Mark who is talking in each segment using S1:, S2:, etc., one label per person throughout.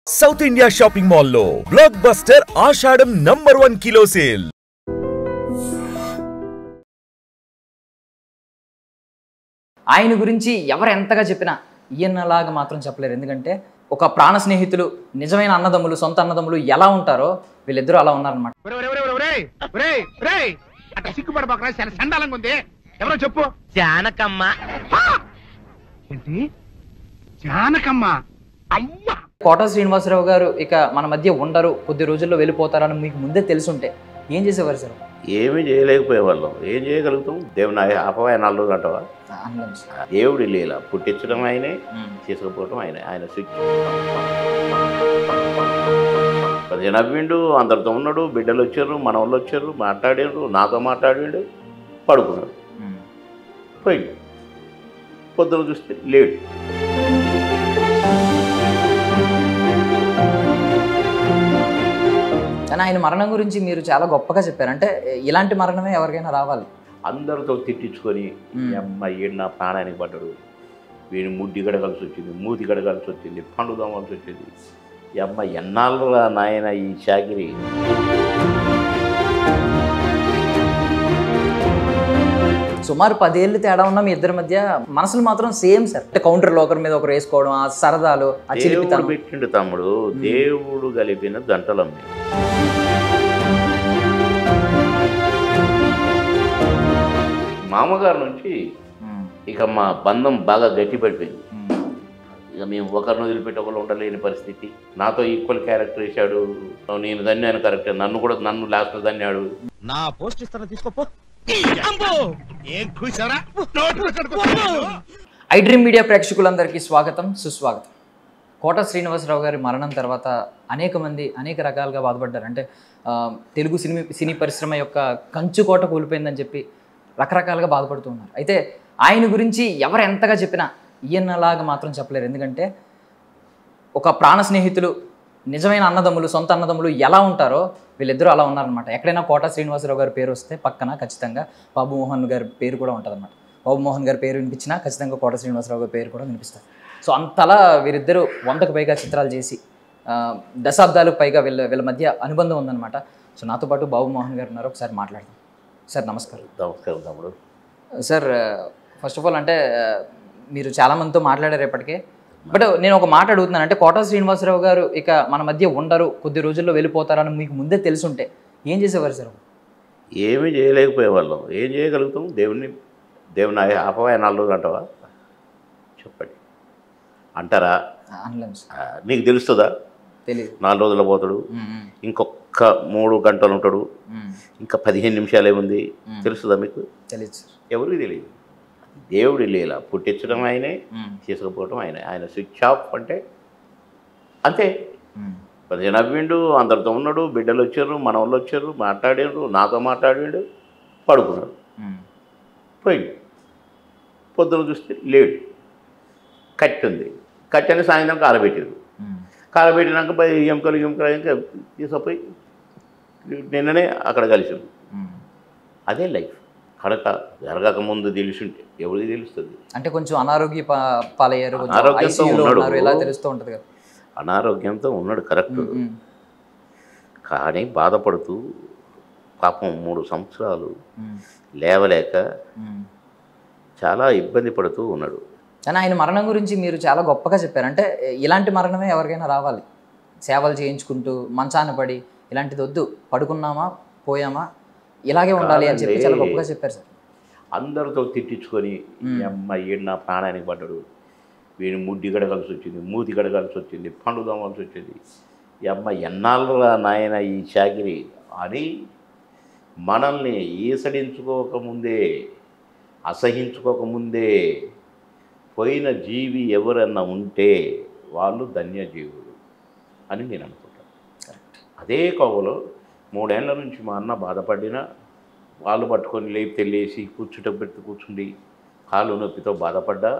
S1: South India shopping mall లో block buster ఆషాఢం #1 kilo sale.
S2: ఆయన గురించి ఎవరు ఎంతగా చెప్పినా ఈయనలాగా మాత్రం చెప్పలేరు. ఎందుకంటే ఒక ప్రాణ స్నేహితులు, నిజమైన అన్నదమ్ములు, సొంత అన్నదమ్ములు ఎలా ఉంటారో వీళ్ళిద్దరూ అలా ఉన్నారనమాట.
S3: చెప్పు. జానకమ్మ. ఏంటి? జానకమ్మ. అమ్మ.
S2: కోట శ్రీనివాసరావు గారు ఇక మన మధ్య ఉండరు, కొద్ది రోజుల్లో వెళ్ళిపోతారని మీకు ముందే తెలుసుంటే ఏం చేసేవారు సార్?
S4: ఏమీ చేయలేకపోయేవాళ్ళం. ఏం చేయగలుగుతాం? దేవుని అపవాయ 4 రోజులు అంటవా? దేవుడి లీల. పుట్టించడం ఆయనే, తీసుకుపోవడం ఆయనే. ఆయన స్విచ్ పది నవ్విండు, అందరితో ఉన్నాడు, బిడ్డలు వచ్చారు, మన వాళ్ళు వచ్చారు, మాట్లాడారు, నాతో మాట్లాడాడు, పడుకున్నాడు, పోయిండు. పొద్దున చూస్తే లేడు.
S2: కానీ ఆయన మరణం గురించి మీరు చాలా గొప్పగా చెప్పారు. అంటే ఇలాంటి మరణమే ఎవరికైనా రావాలి.
S4: అందరితో తిట్టించుకొని ఈ అమ్మాయి నా ప్రాణానికి పడ్డాడు, వీడిని ముడ్డి గడగాల్సి వచ్చింది, మూతి గడగాల్సి వచ్చింది, పండు దోమాల్సి వచ్చింది. ఈ అమ్మాయి ఎన్నాళ్ళు నాయన ఈ చాకిరి.
S2: సుమారు 10 ఏళ్ళు తేడా ఉన్న మీ ఇద్దరి మధ్య మనసులు మాత్రం సేమ్ సార్. అంటే కౌంటర్లో ఒకరి మీద ఒకరు వేసుకోవడం, ఆ సరదాలు, ఆ చిలిపితనం.
S4: పెట్టిండు తమ్ముడు, దేవుడు కలిపిన దంటలమ్మి. మామగారు నుంచి ఇక మా బంధం బాగా గట్టి పడిపోయింది. ఇక మేము ఒకరిని వదిలిపెట్టి ఒకరు ఉండలేని పరిస్థితి. నాతో ఈక్వల్ క్యారెక్టర్ వేశాడు. నేను దన్యాను కరెక్ట్, నన్ను లాస్ట్ దన్యాడు.
S3: నా పోస్ట్ ఇస్తాను, తీసుకోపో.
S2: ఐ డ్రీమ్ మీడియా ప్రేక్షకులందరికీ స్వాగతం, సుస్వాగతం. కోట శ్రీనివాసరావు గారి మరణం తర్వాత అనేక మంది అనేక రకాలుగా బాధపడ్డారు. అంటే తెలుగు సినీ పరిశ్రమ యొక్క కంచుకోట కూలిపోయిందని చెప్పి రకరకాలుగా బాధపడుతూ ఉన్నారు. అయితే ఆయన గురించి ఎవరు ఎంతగా చెప్పినా ఈయనలాగా మాత్రం చెప్పలేరు. ఎందుకంటే ఒక ప్రాణ స్నేహితులు, నిజమైన అన్నదమ్ములు, సొంత అన్నదమ్ములు ఎలా ఉంటారో వీళ్ళిద్దరూ అలా ఉన్నారనమాట. ఎక్కడైనా కోట శ్రీనివాసరావు గారి పేరు వస్తే పక్కన ఖచ్చితంగా బాబు మోహన్ గారి పేరు కూడా ఉంటుందన్నమాట. బాబు మోహన్ గారి పేరు వినిపించినా ఖచ్చితంగా కోట శ్రీనివాసరావు గారి పేరు కూడా వినిపిస్తారు. సో అంతలా వీరిద్దరూ 100కు పైగా చిత్రాలు చేసి దశాబ్దాలకు పైగా వీళ్ళ మధ్య అనుబంధం ఉందన్నమాట. సో నాతో పాటు బాబు మోహన్ గారు ఉన్నారు, ఒకసారి మాట్లాడదాం. సార్ నమస్కారం.
S4: నమస్కారం తమ్ముడు.
S2: సార్ ఫస్ట్ ఆఫ్ ఆల్ అంటే మీరు చాలామందితో మాట్లాడారు ఇప్పటికే. బట్ నేను ఒక మాట అడుగుతున్నాను. అంటే కోట శ్రీనివాసరావు గారు ఇక మన మధ్య ఉండరు, కొద్ది రోజుల్లో వెళ్ళిపోతారని మీకు ముందే తెలుసుంటే ఏం చేసేవారు సార్?
S4: ఏమీ చేయలేకపోయేవాళ్ళం. ఏం చేయగలుగుతాం? దేవుని అపవాయ 4 రోజులు అంటవా? చెప్పండి, అంటారా? నీకు తెలుస్తుందా?
S2: తెలియదు.
S4: 4 రోజుల్లో పోతాడు, ఇంకొక 3 గంటలు ఉంటాడు, ఇంకా 15 నిమిషాలు ఏముంది, తెలుస్తుందా మీకు?
S2: తెలియదు సార్.
S4: ఎవరికి తెలియదు. దేవుడి లీల. పుట్టించడం ఆయనే, తీసుకుపోవడం ఆయనే. ఆయన స్విచ్ ఆఫ్ అంటే అంతే. 10 నవ్విండు, అందరితో ఉన్నాడు, బిడ్డలు వచ్చారు, మన వాళ్ళు వచ్చారు, మాట్లాడారు, నాతో మాట్లాడాడు, పడుకున్నాడు, పోయిండు. పొద్దున చూస్తే లేడు. కట్టి ఉంది. కట్టి అని సాయంత్రం కాలబెట్టారు. కాలబెట్టినాక ఎముకలు ఇంకా తీసుకుపోయి నిన్ననే అక్కడ కలిసింది. అదే లైఫ్. కడక జరగక ముందు తెలిసింటే ఎవరికి తెలుస్తుంది?
S2: అంటే కొంచెం అనారోగ్య పాలయ్యారు,
S4: అనారోగ్యంతో ఉన్నాడు,
S2: ఇలా తెలుస్తూ ఉంటుంది కదా.
S4: అనారోగ్యంతో ఉన్నాడు కరెక్ట్. కానీ బాధపడుతూ పాపం 3 సంవత్సరాలు లేవలేక చాలా ఇబ్బంది పడుతూ ఉన్నాడు.
S2: కానీ ఆయన మరణం గురించి మీరు చాలా గొప్పగా చెప్పారు. అంటే ఇలాంటి మరణమే ఎవరికైనా రావాలి. సేవలు చేయించుకుంటూ మంచాన పడి ఇలాంటిది వద్దు, పడుకున్నామా పోయామా ఇలాగే ఉండాలి అని చెప్పి చాలా గొప్పగా చెప్పారు సార్. అందరితో
S4: తిట్టించుకొని ఈ అమ్మాయి నా ప్రాణానికి పడ్డాడు, వీడిని ముడ్డి గడగాల్సి వచ్చింది, మూతి గడగాల్సి వచ్చింది, పండు దోమాల్సి వచ్చింది. ఈ అమ్మాయి ఎన్నాళ్ళు నాయన ఈ చాకిరి అని మనల్ని ఈసడించుకోకముందే, అసహించుకోకముందే పోయిన జీవి ఎవరన్నా ఉంటే వాళ్ళు ధన్యజీవులు అని నేను అనుకుంటాను. అదే కోవలో 3 ఏళ్ల నుంచి మా అన్న బాధపడినా వాళ్ళు పట్టుకొని లేపి కూర్చుండి కాళ్ళు నొప్పితో బాధపడ్డా.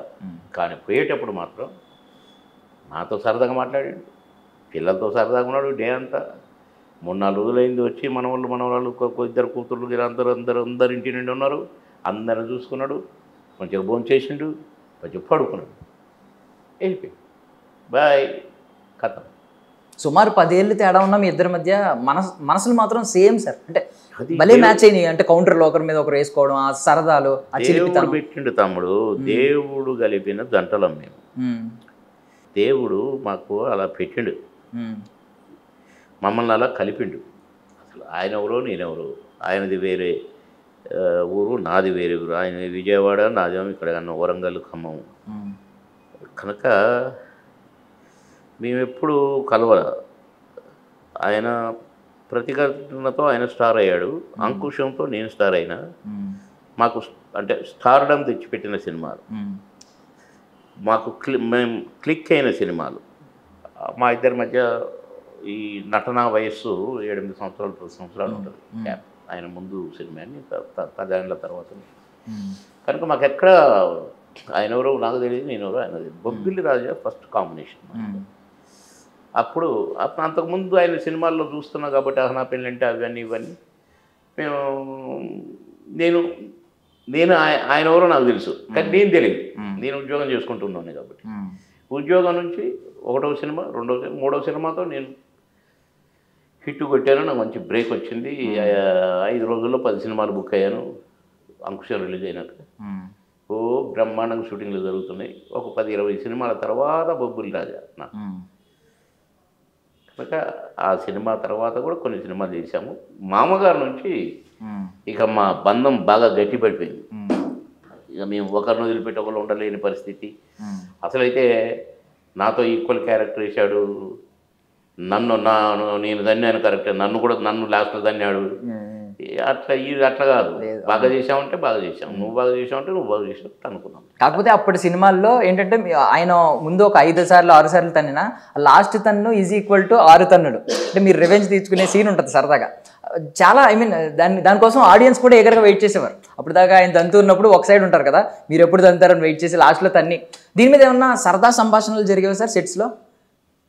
S4: కానీ పోయేటప్పుడు మాత్రం నాతో సరదాగా మాట్లాడాడు, పిల్లలతో సరదాగా ఉన్నాడు. డే అంతా 3-4 రోజులైంది వచ్చి మనవాళ్ళు 2 కూతుర్లు అందరు ఇంటి నుండి ఉన్నారు. అందరిని చూసుకున్నాడు, మంచిగా భోజనం చేసిండు, కొంచెం పడుకున్నాడు, వెళ్ళిపోయి బాయ్ కథ.
S2: సుమారు 10 ఏళ్ళు తేడా ఉన్న మీ ఇద్దరి మధ్య మనసులు మాత్రం సేమ్ సార్. అంటే
S4: అది
S2: భలే మ్యాచ్ అయినాయి. అంటే కౌంటర్లో ఒకరి మీద ఒకరు వేసుకోవడం, ఆ సరదాలు, ఆ
S4: దేవుడు
S2: చిలిపితనం.
S4: పెట్టిండు తమ్ముడు, దేవుడు కలిపిన జంటలం మేము. దేవుడు మాకు అలా పెట్టిండు, మమ్మల్ని అలా కలిపిండు. అసలు ఆయన ఎవరో నేనెవరో, ఆయనది వేరే ఊరు, నాది వేరే ఊరు. ఆయన విజయవాడ, నాదేమో ఇక్కడ వరంగల్, ఖమ్మం. కనుక మేమెప్పుడు కలవల. ఆయన ప్రతిఘటనతో ఆయన స్టార్ అయ్యాడు, అంకుశంతో నేను స్టార్ అయినా. మాకు అంటే స్టార్డమ్ తెచ్చిపెట్టిన సినిమాలు, మాకు మేము క్లిక్ అయిన సినిమాలు. మా ఇద్దరి మధ్య ఈ నటనా వయస్సు 7-8 సంవత్సరాలు 10 సంవత్సరాలు ఉంటుంది గ్యాప్. ఆయన ముందు సినిమాని 10 ఏళ్ళ తర్వాత. కనుక మాకు ఎక్కడ ఆయన ఎవరో నాకు తెలియదు, నేను ఎవరో ఆయన తెలియదు. బొబ్బిలి రాజా ఫస్ట్ కాంబినేషన్. అప్పుడు అంతకుముందు ఆయన సినిమాల్లో చూస్తున్నా కాబట్టి నా పెళ్ళంటే అవన్నీ ఇవన్నీ మేము నేను ఆయన ఎవరో నాకు తెలుసు, కానీ నేను తెలియదు. నేను ఉద్యోగం చేసుకుంటున్నాను కాబట్టి ఉద్యోగం నుంచి 1వ సినిమా, 2వ సినిమా, 3వ సినిమాతో నేను హిట్ కొట్టాను. నాకు మంచి బ్రేక్ వచ్చింది. 5 రోజుల్లో 10 సినిమాలు బుక్ అయ్యాను. అంకుశం రిలీజ్ అయినాక ఓ బ్రహ్మాండంగా షూటింగ్లు జరుగుతున్నాయి. ఒక 10-20 సినిమాల తర్వాత బొబ్బిలి రాజా నాకు. కనుక ఆ సినిమా తర్వాత కూడా కొన్ని సినిమాలు చేశాము. మామగారి నుంచి ఇక మా బంధం బాగా గట్టిపడిపోయింది. ఇక మేము ఒకరిని వదిలిపెట్టి ఒకరు ఉండలేని పరిస్థితి. అసలైతే నాతో ఈక్వల్ క్యారెక్టర్ వేశాడు. నేను దన్నాను కరెక్ట్, నన్ను లాస్ట్లో దన్నాడు. అట్లా కాదు, బాగా చేసావంటే బాగా చేసావు, నువ్వు బాగా చేసావంటే నువ్వు బాగా చేసావు అనుకున్నాం.
S2: కాకపోతే అప్పటి సినిమాల్లో ఏంటంటే ఆయన ముందు ఒక 5 సార్లు 6 సార్లు తన్నినా లాస్ట్ తన్ను ఈజ్ ఈక్వల్ టు 6 తన్నులు. అంటే మీరు రివెంజ్ తీసుకునే సీన్ ఉంటుంది సరదాగా. చాలా దానికోసం ఆడియన్స్ కూడా ఎగరగా వెయిట్ చేసేవారు. అప్పుడు దాకా ఆయన తంతు ఉన్నప్పుడు ఒక సైడ్ ఉంటారు కదా, మీరు ఎప్పుడు తంతారని వెయిట్ చేసి లాస్ట్లో తన్ని. దీని మీద ఏమన్నా సరదా సంభాషణలు జరిగేవి సార్ సెట్స్లో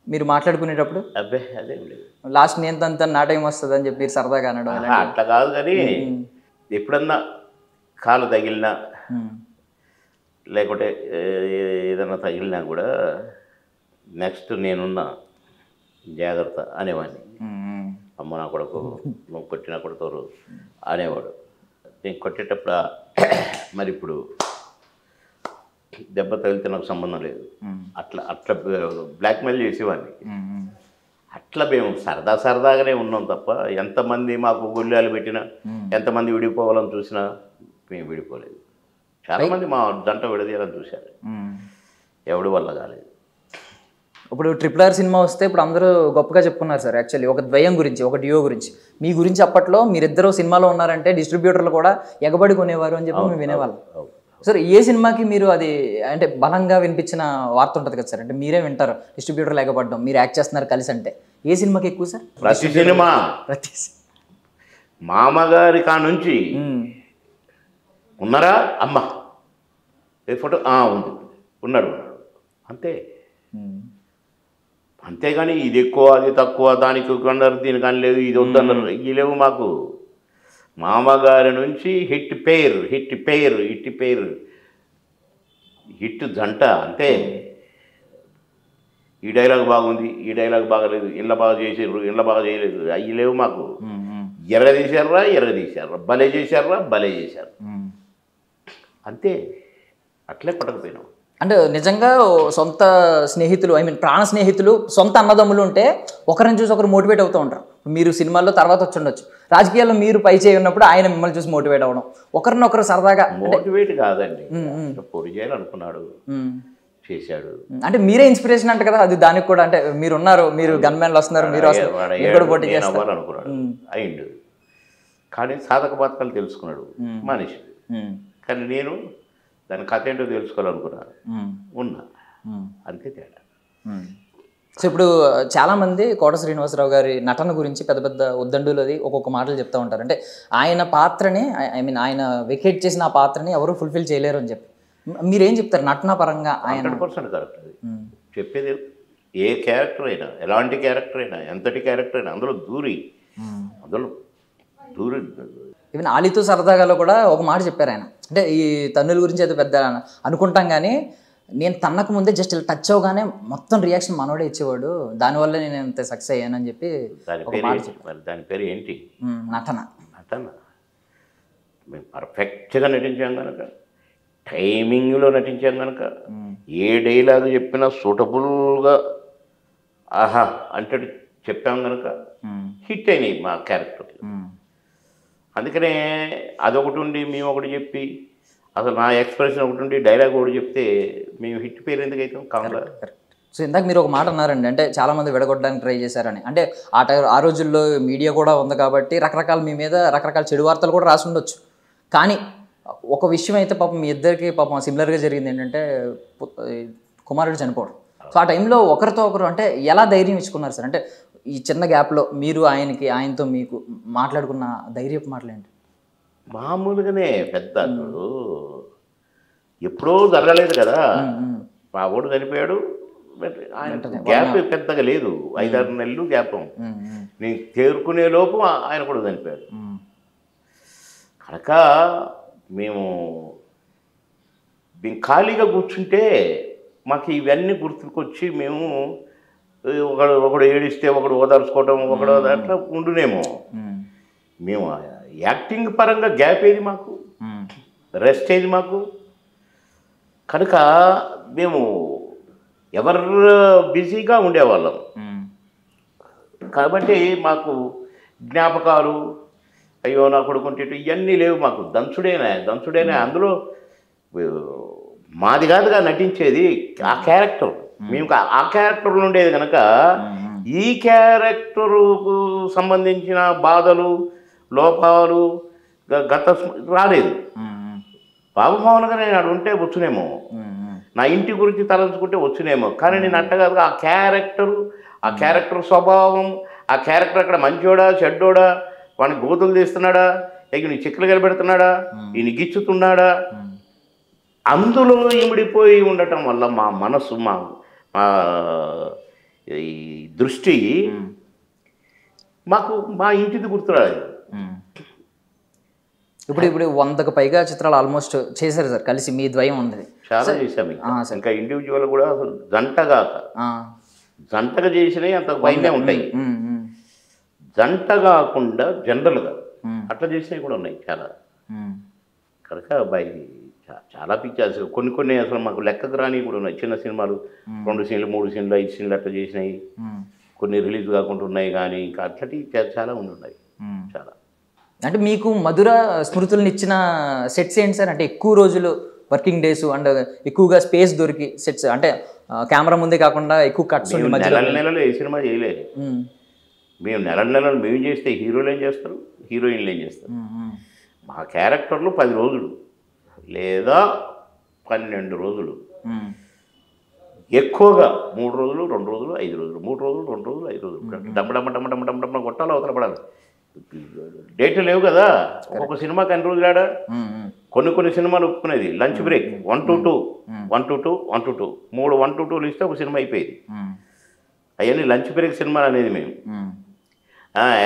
S2: మీరు మాట్లాడుకునేటప్పుడు?
S4: అబ్బే అదేం లేదు,
S2: లాస్ట్ నేను తంతాను నా టైం వస్తుంది అని చెప్పి సరదాగా అనడం
S4: అట్లా కాదు. కానీ ఎప్పుడన్నా కాలు తగిలినా లేకుంటే ఏదన్నా తగిలినా కూడా నెక్స్ట్ నేనున్నా జాగ్రత్త అనేవాడిని. అమ్మ నా కొడుకు నువ్వు కొట్టినా కొడుతారు అనేవాడు. నేను కొట్టేటప్పుడు మరి ఇప్పుడు దెబ్బ తగిలితే నాకు సంబంధం లేదు, అట్లా బ్లాక్మెయిల్ చేసేవాడిని. అట్లా మేము సరదాగానే ఉన్నాం తప్ప ఎంతమంది మాకు గుళ్ళాలు పెట్టినా, ఎంతమంది విడిపోవాలని చూసినా మేము విడిపోలేదు. చాలామంది మా జంట విడదీయాలని చూశారు, ఎవడి వల్ల కాలేదు.
S2: ఇప్పుడు RRR సినిమా వస్తే ఇప్పుడు అందరూ గొప్పగా చెప్పుకున్నారు సార్. యాక్చువల్లీ ఒక ద్వయం గురించి, ఒక డియో గురించి, మీ గురించి అప్పట్లో మీరిద్దరూ సినిమాలో ఉన్నారంటే డిస్ట్రిబ్యూటర్లు కూడా ఎగబడి కొనేవారు అని చెప్పి మేము వినేవాళ్ళం. సార్ ఏ సినిమాకి మీరు అది అంటే బలంగా వినిపించిన వార్త ఉంటుంది కదా సార్, అంటే మీరే వింటారు డిస్ట్రిబ్యూటర్లు ఎగబడ్డం, మీరు యాక్ట్ చేస్తున్నారు కలిసి, అంటే ఏ సినిమాకి ఎక్కువ సార్?
S4: ప్రతి సినిమా మామగారి కా నుంచి ఉన్నారా అమ్మ ఏ ఫోటో ఉంది, ఉన్నాడు అంతే. అంతేగాని ఇది ఎక్కువ అది తక్కువ, దానికి కొన్నారు దీనికి అని లేదు, ఇది వద్దన్నారు, ఇవి లేవు మాకు. మామగారి నుంచి హిట్ పేరు హిట్ జంట అంతే. ఈ డైలాగ్ బాగుంది, ఈ డైలాగ్ బాగలేదు, ఇళ్ళ బాగా చేసారు, ఇళ్ళ బాగా చేయలేదు, అవి లేవు మాకు. ఎరగదీశారా, భలే చేశారు అంతే. అట్లే పడకపోయినాం.
S2: అంటే నిజంగా సొంత స్నేహితులు, ప్రాణ స్నేహితులు, సొంత అన్నదమ్ములు ఉంటే ఒకరిని చూసి ఒకరు మోటివేట్ అవుతూ ఉంటారు. మీరు సినిమాల్లో తర్వాత వచ్చి ఉండొచ్చు, రాజకీయాల్లో మీరు పై చేయి ఉన్నప్పుడు ఆయన మిమ్మల్ని చూసి మోటివేట్ అవ్వడం, ఒకరినొకరు సరదాగా.
S4: మోటివేట్ కాదండి, పొడి చేయాలనుకున్నాడు, చేశాడు.
S2: అంటే మీరే ఇన్స్పిరేషన్ అంట కదా, అది దానికి కూడా. అంటే మీరున్నారు, మీరు గన్మెన్లు వస్తున్నారు, మీరు
S4: అవ్వాలనుకున్నాడు, అయిండు. కానీ సాధక బాధకాలు తెలుసుకున్నాడు మనిషి. కానీ నేను దాని కథ ఏంటో తెలుసుకోవాలనుకున్నాను, ఉన్నా, అంతే తేడా.
S2: సో ఇప్పుడు చాలామంది కోట శ్రీనివాసరావు గారి నటన గురించి పెద్ద పెద్ద ఉద్దండులు అది ఒక్కొక్క మాటలు చెప్తూ ఉంటారు. అంటే ఆయన పాత్రని, ఆయన వెకేట్ చేసిన ఆ పాత్రని ఎవరు ఫుల్ఫిల్ చేయలేరు అని చెప్పి మీరేం చెప్తారు నటన పరంగా?
S4: 100% కరెక్ట్. అది చెప్పేది ఏ క్యారెక్టర్ అయినా, ఎలాంటి క్యారెక్టర్ అయినా, ఎంతటి క్యారెక్టర్ అయినా అందులో దూరి
S2: ఈవెన్ ఆలీతో సరదాగాలో కూడా ఒక మాట చెప్పారు ఆయన. అంటే ఈ తన్నుల గురించి అయితే పెద్ద అనుకుంటాం కానీ నేను తన్నకు ముందే జస్ట్ ఇలా టచ్ అవగానే మొత్తం రియాక్షన్ మనోడే ఇచ్చేవాడు, దానివల్ల నేను ఇంత సక్సెస్ అయ్యానని చెప్పి ఒక మాట చెప్పాను.
S4: మరి దాని పేరు ఏంటి?
S2: నటన.
S4: నటన. మేము పర్ఫెక్ట్గా నటించాం కనుక, టైమింగ్లో నటించాం కనుక, ఏ డైలాగ్ చెప్పినా సూటబుల్గా ఆహా అంటే చెప్పాం కనుక హిట్ అయినాయి మా క్యారెక్టర్. అందుకనే అదొకటి ఉండి మేము ఒకటి చెప్పి, అసలు నా ఎక్స్ప్రెషన్ ఒకటి ఉండి డైలాగ్ ఒకటి చెప్తే మేము హిట్ పేరు ఎందుకు అవుతాం కామరా?
S2: సో ఇందాక మీరు ఒక మాట అన్నారండి, అంటే చాలామంది విడగొట్టడానికి ట్రై చేశారని. అంటే ఆ రోజుల్లో మీడియా కూడా ఉంది కాబట్టి రకరకాల మీ మీద రకరకాల చెడు వార్తలు కూడా రాసి ఉండొచ్చు. కానీ ఒక విషయం అయితే పాపం మీ ఇద్దరికి పాపం సిమిలర్గా జరిగింది ఏంటంటే కుమారుడు చనిపోవడం. సో ఆ టైంలో ఒకరితో ఒకరు అంటే ఎలా ధైర్యం ఇచ్చుకున్నారు సార్? అంటే ఈ చిన్న గ్యాప్లో మీరు ఆయనతో మీకు మాట్లాడుకున్న ధైర్యపు మాటలేంటి?
S4: మామూలుగానే పెద్ద అతడు ఎప్పుడో జరగలేదు కదా, మా ఊడు చనిపోయాడు, ఆయన గ్యాప్ పెద్దగా లేదు, 5-6 నెలలు గ్యాప్. నేను తేరుకునే లోపు ఆయన కూడా చనిపోయాడు కనుక మేము ఖాళీగా కూర్చుంటే మాకు ఇవన్నీ గుర్తుకొచ్చి మేము ఒకడు ఏడిస్తే ఒకడు ఓదార్చుకోవటం, ఒకడు అట్లా ఉండునేమో. మేము యాక్టింగ్ పరంగా గ్యాప్ ఏది మాకు, రెస్ట్ ఏది మాకు, కనుక మేము ఎవరు బిజీగా ఉండేవాళ్ళం. కాబట్టి మాకు జ్ఞాపకాలు అయ్యో నా కొడుకుంటే ఇవన్నీ లేవు మాకు. దంచుడేనా అందులో మాది కాదుగా నటించేది, ఆ క్యారెక్టర్. మేము ఆ క్యారెక్టర్లు ఉండేది కనుక ఈ క్యారెక్టరుకు సంబంధించిన బాధలు లోపాలు గత రాలేదు. బాబుమోహన్గా నేను అక్కడ ఉంటే వచ్చునేమో, నా ఇంటి గురించి తలంచుకుంటే వచ్చునేమో, కానీ నేను అట్టగా ఆ క్యారెక్టర్ స్వభావం, ఆ క్యారెక్టర్ అక్కడ మంచోడా చెడ్డోడా, వాడిని గోతులు తీస్తున్నాడా, నీ చిక్కులు కలిపెడుతున్నాడా, ఈయన గిచ్చుతున్నాడా, అందులో ఇమిడిపోయి ఉండటం వల్ల మా మనసు మా ఈ దృష్టి మాకు మా ఇంటిది గుర్తురాలేదు.
S2: ఇప్పుడు 100కు పైగా చిత్రాలు ఆల్మోస్ట్ చేశారు సార్ కలిసి, మీ ద్వయం ఉంది.
S4: చాలా చేశాము, ఇంకా ఇండివిజువల్ కూడా అసలు జంటగా చేసినవి అంత పైనే ఉంటాయి. జంట కాకుండా జనరల్గా అట్లా చేసినవి కూడా ఉన్నాయి చాలా. కనుక అబ్బాయి చాలా పిక్చర్స్ కొన్ని అసలు మాకు లెక్కకు రాని కూడా ఉన్నాయి. చిన్న సినిమాలు 2 సీన్లు 3 సీన్లు 5 సీన్లు అట్లా చేసినాయి, కొన్ని రిలీజ్ కాకుండా ఉన్నాయి. కానీ ఇంకా అట్లటి చాలా ఉన్నాయి చాలా.
S2: అంటే మీకు మధుర స్మృతులను ఇచ్చిన సెట్స్ ఏంటి సార్? అంటే ఎక్కువ రోజులు వర్కింగ్ డేస్ అండ్ ఎక్కువగా స్పేస్ దొరికి సెట్స్, అంటే కెమెరా ముందే కాకుండా ఎక్కువ కట్స్
S4: నెలలు ఏ సినిమా చేయలేదు మేము. నెలలు మేము చేస్తే హీరోలు ఏం చేస్తారు, హీరోయిన్లు ఏం చేస్తారు. మా క్యారెక్టర్లు 10 రోజులు లేదా 12 రోజులు, ఎక్కువగా 3 రోజులు 2 రోజులు 5 రోజులు, 3 రోజులు 2 రోజులు 5 రోజులు, డమ్మ కొట్టాలి అవతల పడాలి. డేట్లు లేవు కదా, ఒక్కొక్క సినిమాకి 2 రోజులు ఆడా. కొన్ని సినిమాలు ఒప్పుకునేది లంచ్ బ్రేక్ 1 to 2 3 1 to 2 ఇస్తే ఒక సినిమా అయిపోయేది. అవన్నీ లంచ్ బ్రేక్ సినిమాలు అనేది మేము.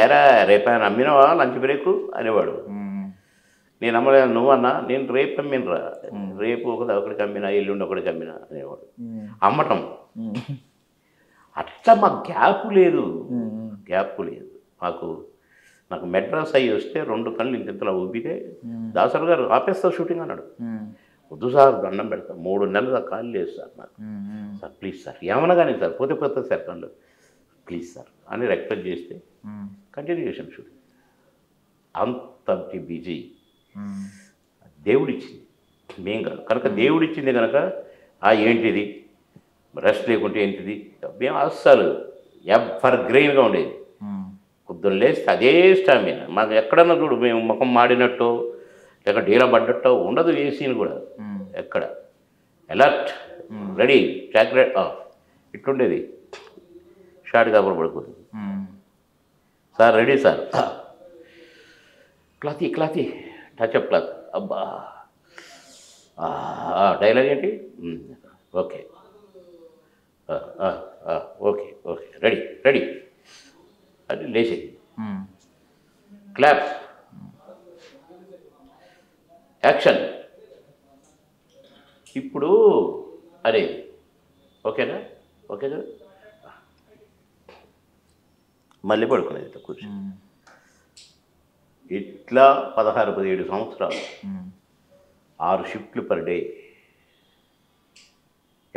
S4: ఏరా రేపు ఆయన అమ్మినవా లంచ్ బ్రేక్ అనేవాడు. నేను అమ్మలేదు, నువ్వన్నా నేను రేపు అమ్మినరా, రేపు ఒకడికి అమ్మినా ఎల్లుండి ఒకడికి అమ్మినా అనేవాడు. అమ్మటం అట్లా మాకు గ్యాప్ లేదు నాకు మెడ్రాస్ అయ్యి వస్తే 2 కళ్ళు ఇంతలా ఊపితే దాసరు గారు ఆపేస్తారు షూటింగ్ అన్నాడు. వద్దు సార్ దండం పెడతా, 3 నెలలు కాల్ లేదు సార్ నాకు, సార్ ప్లీజ్ సార్ ఏమన్నా కానీ సార్ పోతే సార్ కళ్ళు ప్లీజ్ సార్ అని రిక్వెస్ట్ చేస్తే కంటిన్యూ చేశాను షూటింగ్. అంత బిజీ దేవుడిచ్చింది, మేం కాదు కనుక దేవుడిచ్చింది కనుక ఏంటిది రెస్ట్ లేకుంటే ఏంటిది, మేము అస్సలు ఎవర్ గ్రెయిన్గా ఉండేది. పొద్దున్న లేస్తే అదే స్టామినా. మాకు ఎక్కడన్నా చూడు మేము ముఖం మాడినట్టు లేక డీలా పడ్డట్టో ఉండదు ఏ సీన్ కూడా. ఎక్కడ అలర్ట్ రెడీ చాక్లెట్ ఇట్లుండేది. షార్ట్ కాపులు పడుకుంది, సార్ రెడీ సార్, క్లాతీ టచ్అప్ క్లాత్, అబ్బా డైలాగ్ ఏంటి, ఓకే ఓకే రెడీ అది లేచేది. Clap action. ఇప్పుడు అదే ఓకేనా? ఓకే కదా. మళ్ళీ పడుకునేది ఇట్లా కూర్చొని. ఇట్లా 16-17 సంవత్సరాలు 6 షిఫ్ట్లు పర్ డే.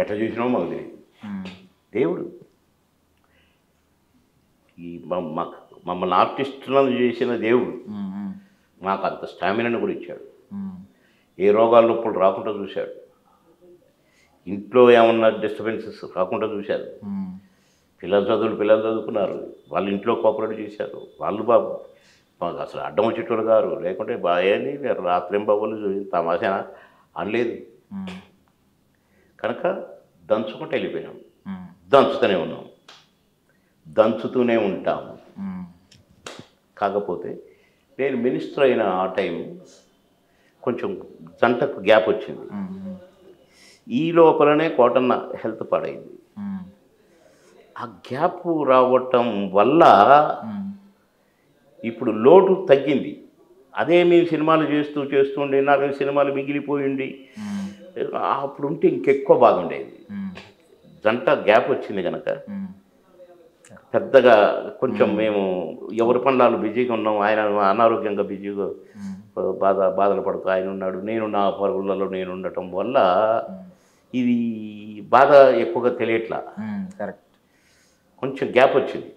S4: ఎట్లా చూసినామో మాకు తెలియదు. దేవుడు ఈ మమ్మల్ని ఆర్టిస్టులను చేసిన దేవుడు మాకు అంత స్టామినాను కూడా ఇచ్చాడు. ఏ రోగాల నొప్పులు రాకుండా చూశాడు. ఇంట్లో ఏమన్నా డిస్టర్బెన్సెస్ రాకుండా చూశారు. పిల్లలు చదువుకున్నారు. వాళ్ళ ఇంట్లో కోఆపరేట్ చేశారు. వాళ్ళు బాబు అసలు అడ్డం వచ్చేటోళ్ళు గారు, లేకుంటే బాగాని రాత్రేం బాబులు తమాషా అనలేదు. కనుక దంచుకుంటూ వెళ్ళిపోయినాం. దంచుతూనే ఉన్నాం, దంచుతూనే ఉంటాము. కాకపోతే నేను మినిస్టర్ అయిన ఆ టైం కొంచెం జంటకు గ్యాప్ వచ్చింది. ఈ లోపలనే కోటన్న హెల్త్ పాడైంది. ఆ గ్యాప్ రావటం వల్ల ఇప్పుడు లోటు తగ్గింది. అదే మేము సినిమాలు చేస్తుండే 4 సినిమాలు మిగిలిపోయింది. అప్పుడు ఉంటే ఇంకెక్కువ బాగుండేది. జంట గ్యాప్ వచ్చింది కనుక పెద్దగా కొంచెం మేము ఎవరి పనులు బిజీగా ఉన్నాం. ఆయన అనారోగ్యంగా బిజీగా బాధలు పడుతూ ఆయన ఉన్నాడు. నేను నా పరుగులలో నేను ఉండటం వల్ల ఇది బాధ ఎక్కువగా తెలియట్లా.
S2: కరెక్ట్.
S4: కొంచెం గ్యాప్ వచ్చింది.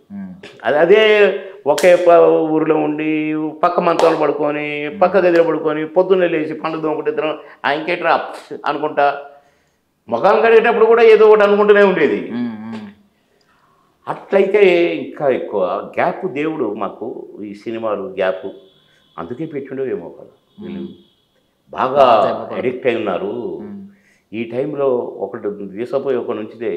S4: అదే ఒకే ఊరిలో ఉండి పక్క మంచాలు పడుకొని పక్క గదిలో పడుకొని పొద్దున్నే లేచి పండుగ దొంగకుంటే ఇద్దరం ఇంకేట్రా అనుకుంటా మొఖాలు కడిగేటప్పుడు కూడా ఏదో ఒకటి అనుకుంటూనే ఉండేది. అట్లయితే ఇంకా ఎక్కువ గ్యాప్ దేవుడు మాకు ఈ సినిమాలు గ్యాప్ అందుకే పెట్టిండేమో కదా. వీళ్ళు బాగా అడిక్ట్ అయి ఉన్నారు. ఈ టైంలో ఒకటి తీసుకుపోయి ఒకటి ఉంచితే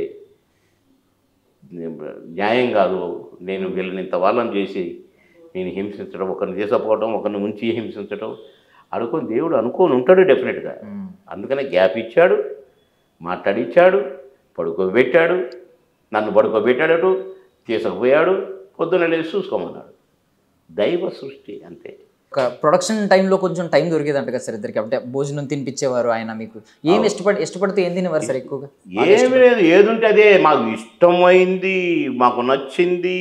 S4: న్యాయం కాదు. నేను వీళ్ళని ఇంత వాళ్ళని చేసి నేను హింసించడం, ఒకరిని తీసుకుపోవడం, ఒకరిని ఉంచి హింసించడం అనుకొని దేవుడు అనుకోని ఉంటాడు డెఫినెట్గా. అందుకనే గ్యాప్ ఇచ్చాడు, మాట్లాడిచ్చాడు, పడుకోబెట్టాడు, నన్ను పడుకోబెట్టాడటు, తీసుకుపోయాడు, పొద్దున్న లేచి చూసుకోమన్నాడు. దైవ సృష్టి అంతే.
S2: ఒక ప్రొడక్షన్ టైంలో కొంచెం టైం దొరికేదంట కదా సార్ ఇద్దరికి? అంటే భోజనం తినిపించేవారు ఆయన మీకు? ఏం ఇష్టపడితే ఏం తినేవారు సార్ ఎక్కువగా?
S4: ఏమి లేదు, ఏదుంటే అదే మాకు ఇష్టమైంది, మాకు నచ్చింది.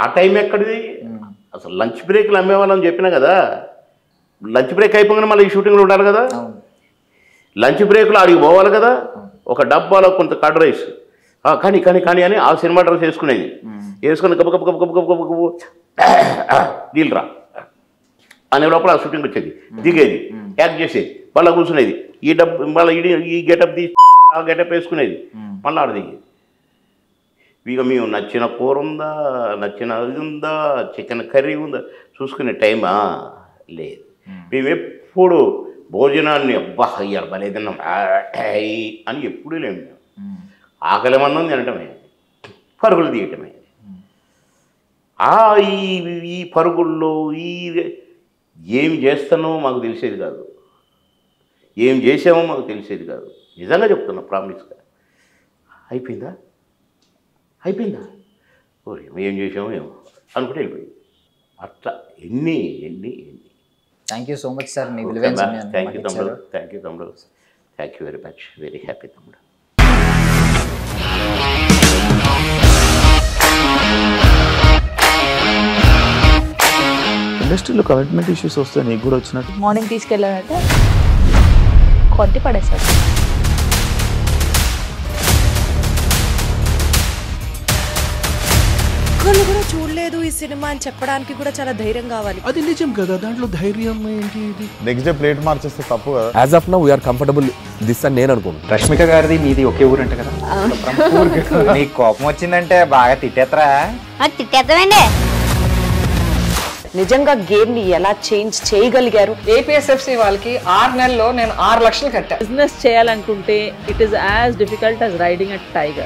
S4: ఆ టైం ఎక్కడిది? అసలు లంచ్ బ్రేక్లు అమ్మేవాళ్ళని చెప్పినా కదా. లంచ్ బ్రేక్ అయిపోగానే మళ్ళీ ఈ షూటింగ్లో ఉండాలి కదా. లంచ్ బ్రేక్లో ఆడికి పోవాలి కదా. ఒక డబ్బాలో కొంత కర్డ్ రైస్ కానీ కానీ కానీ అని ఆ సినిమా డ్రెస్ వేసుకునేది. వేసుకుని గబ గబ గబ గబ గబ గబ నీళ్ళు రా అనే లోపల ఆ షూటింగ్ వచ్చేది, దిగేది, యాక్ట్ చేసేది, మళ్ళీ కూర్చునేది. మళ్ళీ ఈ గెటప్ తీసి ఆ గెటప్ వేసుకునేది, మళ్ళీ ఆడ దిగేది. ఇక మేము నచ్చిన కూర ఉందా, నచ్చిన ఇది ఉందా, చికెన్ కర్రీ ఉందా చూసుకునే టైమా లేదు. మేము ఎప్పుడు భోజనాన్ని అబ్బా అయ్యారు భలే తిన్నాం అని ఎప్పుడూ లేము. ఆకలి మందం తినటమే, పరుగులు తీయటమే. ఈ పరుగుల్లో ఏమి చేస్తానో మాకు తెలిసేది కాదు, ఏం చేసామో మాకు తెలిసేది కాదు. నిజంగా చెప్తున్నా, ప్రామిస్గా. అయిపోయిందా ఏం చేసామో ఏమో అనుకుంటే వెళ్ళిపోయింది. అట్లా ఎన్ని.
S2: Thank you so much sir, మీ విలువైన సమయాన్ని
S4: థ్యాంక్ యూ తమ్ముడు. Thank you very much. Very happy తమ్ముడు.
S5: ఇండస్ట్రీలో కమిట్మెంట్ ఇష్యూస్ వస్తే నీకు కూడా వచ్చినట్టు?
S6: మార్నింగ్ తీసుకెళ్ళాడంటే కొట్టి పడేశాడు.
S7: ఒక్కళ్ళు కూడా చూడలేదు ఈ సినిమా అని చెప్పడానికి కూడా చాలా ధైర్యం కావాలి.
S5: అది నిజం కదా, దాంట్లో ధైర్యం ఏంటి? నెక్స్ట్ డే ప్లేట్ మార్చేస్తే తప్పు కదా.
S8: As of now we are comfortable this అని నేను అనుకుంటున్నాను.
S9: రష్మిక గారిది మీది ఒకే ఊరు అంట కదా? నీకు కోపం వచ్చిందంటే బాగా తిట్టేత్తరా?
S6: తిట్టేద్దామండి.
S7: నిజంగా గేమ్ ని ఎలా చేంజ్ చేయగలిగారు?
S10: ఏపీఎస్ఎఫ్సి వాళ్ళకి 6 నెలల్లో నేను 6 లక్షలు కట్టా.
S6: బిజినెస్ చేయాలనుకుంటే it is as difficult as riding a tiger.